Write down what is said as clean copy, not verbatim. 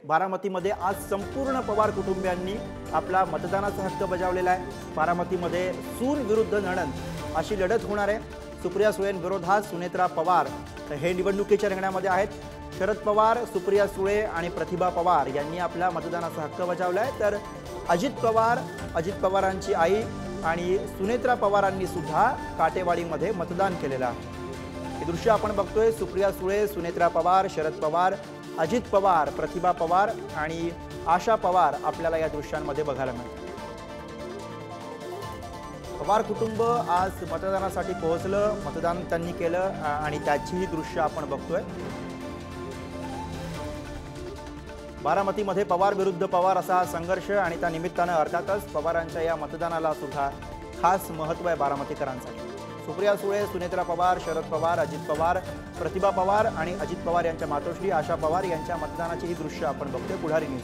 बारामतीमध्ये आज संपूर्ण पवार कुटुंबियांनी आपला मतदानाचा हक्क बजावलेला आहे। बारामतीमध्ये सून विरुद्ध नणंद अशी लढत होणार आहे। सुप्रिया सुळेंविरोधात सुनेत्रा पवार हे निवडणुकीच्या रिंगणामध्ये आहेत। शरद पवार, सुप्रिया सुळे आणि प्रतिभा पवार यांनी आपला मतदानाचा हक्क बजावलाय, तर अजित पवारांची आई आणि सुनेत्रा पवारांनी सुद्धा काटेवाडीमध्ये मतदान केलेलं आहे। हे दृश्य आपण बघतोय। सुप्रिया सुळे, सुनेत्रा पवार, शरद पवार, अजित पवार, प्रतिभा पवार आणि आशा पवार आपल्याला या दृश्यांमध्ये बघायला मिळतात। पवार कुटुंब आज मतदानासाठी पोहोचलं, मतदान त्यांनी केलं आणि त्याची ही दृश्य आपण बघतोय। बारामतीमध्ये पवार विरुद्ध पवार असा संघर्ष आणि त्या निमित्तानं अर्थातच पवारांच्या या मतदानाला सुद्धा खास महत्त्व आहे बारामतीकरांसाठी। सुप्रिया सुळे, सुनेत्रा पवार, शरद पवार, अजित पवार, प्रतिभा पवार आणि अजित पवार यांच्या मातोश्री आशा पवार यांच्या मतदानाची ही दृश्य आपण बघतोय पुढारी न्यूज।